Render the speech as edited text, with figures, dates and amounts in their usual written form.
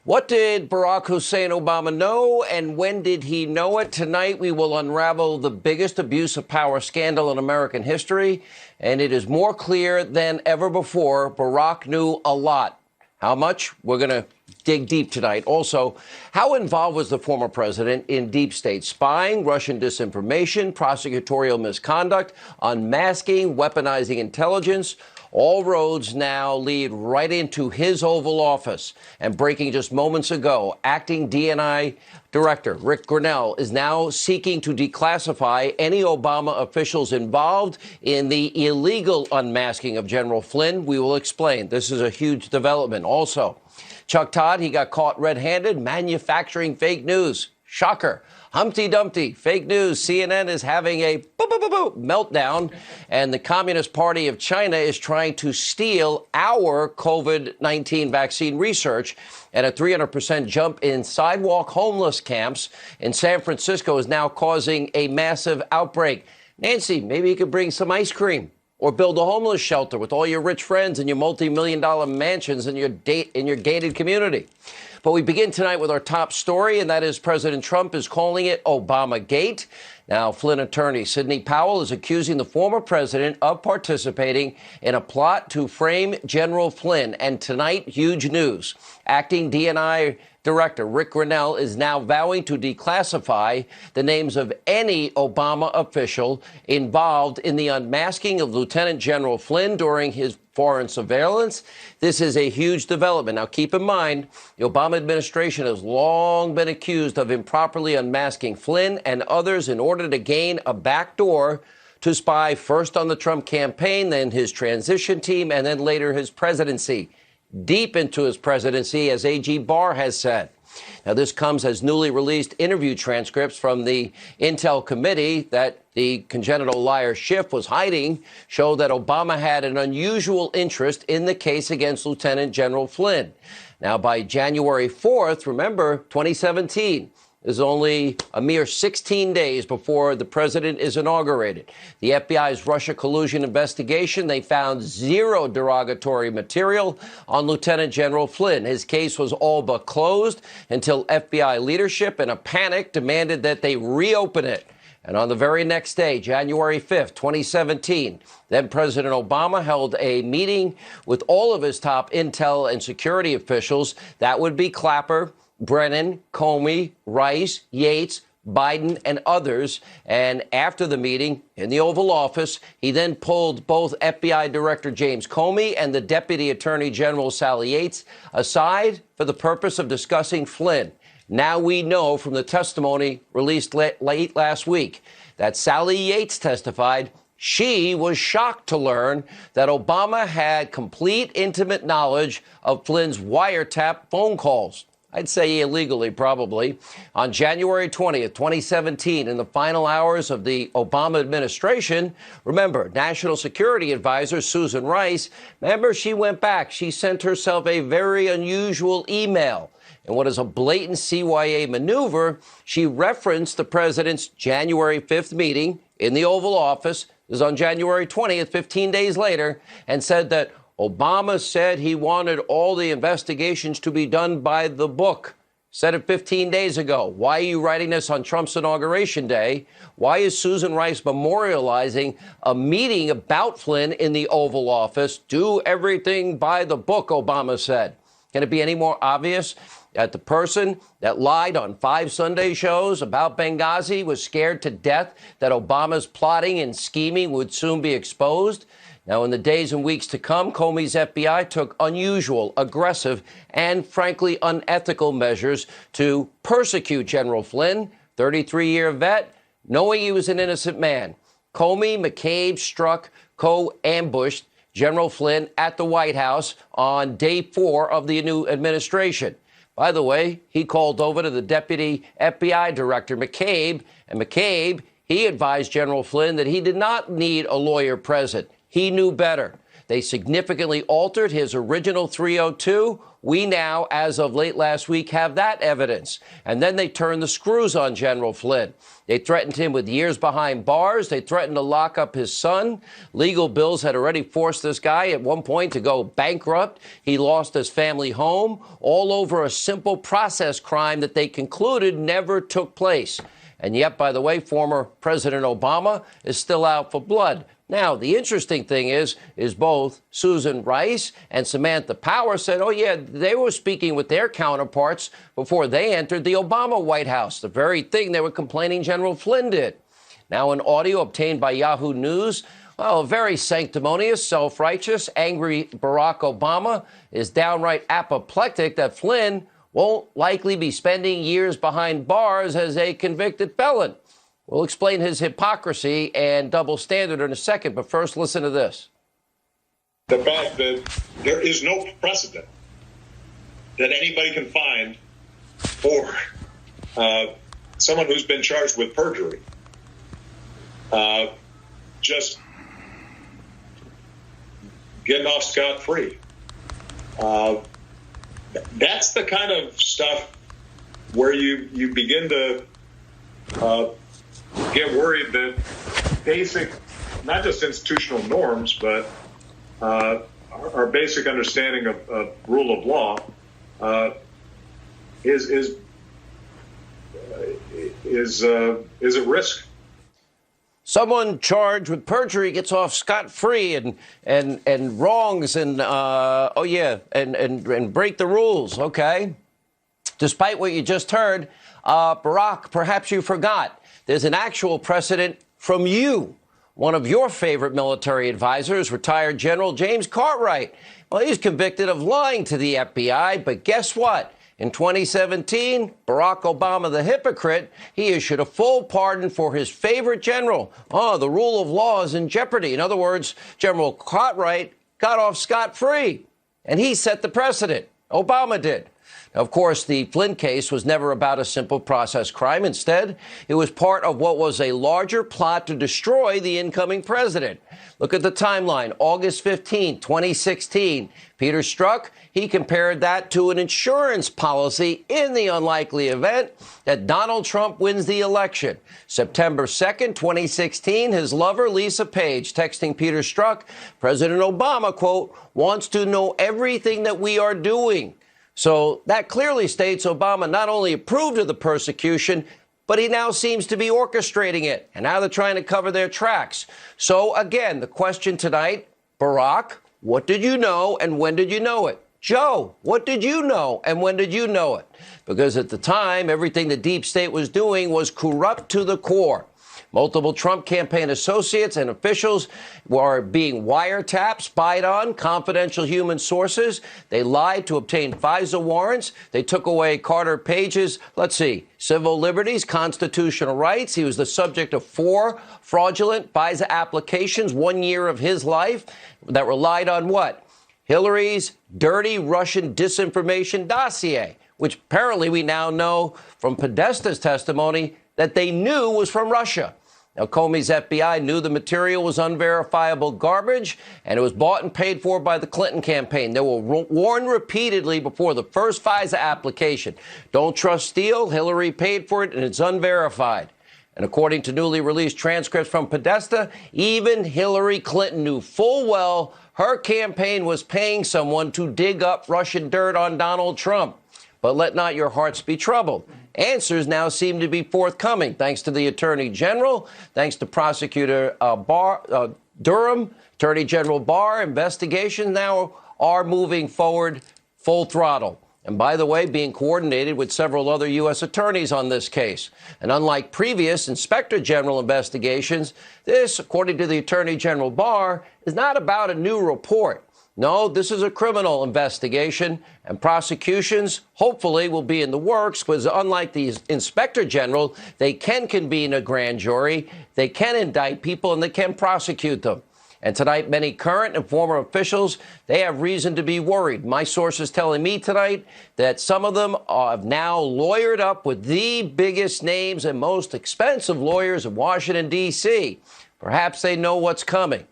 What did Barack Hussein Obama know, and when did he know it? Tonight, we will unravel the biggest abuse of power scandal in American history, and it is more clear than ever before. Barack knew a lot. How much? We're going to dig deep tonight. Also, how involved was the former president in deep state spying, Russian disinformation, prosecutorial misconduct, unmasking, weaponizing intelligence? All roads now lead right into his Oval Office. And breaking just moments ago, acting DNI Director Rick Grinnell is now seeking to declassify any Obama officials involved in the illegal unmasking of General Flynn. We will explain. This is a huge development. Also, Chuck Todd, he got caught red-handed manufacturing fake news. Shocker. Humpty Dumpty, fake news. CNN is having a meltdown, and the Communist Party of China is trying to steal our COVID-19 vaccine research. And a 300% jump in sidewalk homeless camps in San Francisco is now causing a massive outbreak. Nancy, maybe you could bring some ice cream or build a homeless shelter with all your rich friends and your multi-million-dollar mansions in your gated community. But we begin tonight with our top story, and that is President Trump is calling it OBAMAGATE. Now, Flynn attorney Sidney Powell is accusing the former president of participating in a plot to frame General Flynn. And tonight, huge news. Acting DNI Director Rick Grinnell is now vowing to declassify the names of any Obama official involved in the unmasking of Lieutenant General Flynn during his foreign surveillance. This is a huge development. Now, keep in mind, the Obama administration has long been accused of improperly unmasking Flynn and others in order to gain a backdoor to spy first on the Trump campaign, then his transition team, and then later his presidency. Deep into his presidency, as A.G. Barr has said. Now, this comes as newly released interview transcripts from the Intel committee that the congenital liar Schiff was hiding show that Obama had an unusual interest in the case against Lieutenant General Flynn. Now, by January 4th, remember, 2017, is only a mere 16 days before the president is inaugurated. The FBI's Russia collusion investigation, they found zero derogatory material on Lieutenant General Flynn. His case was all but closed until FBI leadership, in a panic, demanded that they reopen it. And on the very next day, January 5th, 2017, then President Obama held a meeting with all of his top intel and security officials. That would be Clapper, Brennan, Comey, Rice, Yates, Biden, and others. And after the meeting in the Oval Office, he then pulled both FBI Director James Comey and the Deputy Attorney General Sally Yates aside for the purpose of discussing Flynn. Now we know from the testimony released late last week that Sally Yates testified she was shocked to learn that Obama had complete intimate knowledge of Flynn's wiretap phone calls. I'd say illegally, probably. On January 20th, 2017, in the final hours of the Obama administration, remember, National Security Advisor Susan Rice, remember, she went back. She sent herself a very unusual email. In what is a blatant CYA maneuver, she referenced the president's January 5th meeting in the Oval Office. This is on January 20th, 15 days later, and said that Obama said he wanted all the investigations to be done by the book. Said it 15 days ago. Why are you writing this on Trump's inauguration day? Why is Susan Rice memorializing a meeting about Flynn in the Oval Office? Do everything by the book, Obama said. Can it be any more obvious that the person that lied on 5 Sunday shows about Benghazi was scared to death that Obama's plotting and scheming would soon be exposed? Now, in the days and weeks to come, Comey's FBI took unusual, aggressive, and frankly unethical measures to persecute General Flynn, 33-year vet, knowing he was an innocent man. Comey, McCabe, Strzok co-ambushed General Flynn at the White House on day 4 of the new administration. By the way, he called over to the deputy FBI director, McCabe, and McCabe, he advised General Flynn that he did not need a lawyer present. He knew better. They significantly altered his original 302. We now, as of late last week, have that evidence. And then they turned the screws on General Flynn. They threatened him with years behind bars. They threatened to lock up his son. Legal bills had already forced this guy at one point to go bankrupt. He lost his family home, all over a simple process crime that they concluded never took place. And yet, by the way, former President Obama is still out for blood. Now, the interesting thing is both Susan Rice and Samantha Power said, oh, yeah, they were speaking with their counterparts before they entered the Obama White House, the very thing they were complaining General Flynn did. Now, an audio obtained by Yahoo News, well, a very sanctimonious, self-righteous, angry Barack Obama is downright apoplectic that Flynn won't likely be spending years behind bars as a convicted felon. We'll explain his hypocrisy and double standard in a second, but first, listen to this. The fact that there is no precedent that anybody can find for someone who's been charged with perjury. Just getting off scot-free. That's the kind of stuff where you begin to get worried that basic, not just institutional norms, but our basic understanding of rule of law is at risk. Someone charged with perjury gets off scot-free and wrongs and and break the rules. Okay, despite what you just heard, Barack, perhaps you forgot. There's an actual precedent from you. One of your favorite military advisors, retired General James Cartwright. Well, he's convicted of lying to the FBI, but guess what? In 2017, Barack Obama, the hypocrite, he issued a full pardon for his favorite general. Oh, the rule of law is in jeopardy. In other words, General Cartwright got off scot-free, and he set the precedent. Obama did. Of course, the Flynn case was never about a simple process crime. Instead, it was part of what was a larger plot to destroy the incoming president. Look at the timeline. August 15, 2016. Peter Strzok, he compared that to an insurance policy in the unlikely event that Donald Trump wins the election. September 2nd, 2016, his lover, Lisa Page, texting Peter Strzok, President Obama, quote, wants to know everything that we are doing. So that clearly states Obama not only approved of the persecution, but he now seems to be orchestrating it. And now they're trying to cover their tracks. So, again, the question tonight, Barack, what did you know and when did you know it? Joe, what did you know and when did you know it? Because at the time, everything the deep state was doing was corrupt to the core. Multiple Trump campaign associates and officials were being wiretapped, spied on, confidential human sources. They lied to obtain FISA warrants. They took away Carter Page's, civil liberties, constitutional rights. He was the subject of 4 fraudulent FISA applications, 1 year of his life, that relied on what? Hillary's dirty Russian disinformation dossier, which apparently we now know from Podesta's testimony that they knew was from Russia. Now, Comey's FBI knew the material was unverifiable garbage, and it was bought and paid for by the Clinton campaign. They were warned repeatedly before the first FISA application. Don't trust Steele. Hillary paid for it, and it's unverified. And according to newly released transcripts from Podesta, even Hillary Clinton knew full well her campaign was paying someone to dig up Russian dirt on Donald Trump. But let not your hearts be troubled. Answers now seem to be forthcoming, thanks to the Attorney General, thanks to Prosecutor Durham, Attorney General Barr. Investigations now are moving forward full throttle. And by the way, being coordinated with several other U.S. attorneys on this case. And unlike previous Inspector General investigations, this, according to the Attorney General Barr, is not about a new report. No, this is a criminal investigation, and prosecutions hopefully will be in the works because unlike the Inspector General, they can convene a grand jury, they can indict people, and they can prosecute them. And tonight, many current and former officials, they have reason to be worried. My source is telling me tonight that some of them have now lawyered up with the biggest names and most expensive lawyers in Washington, D.C. Perhaps they know what's coming.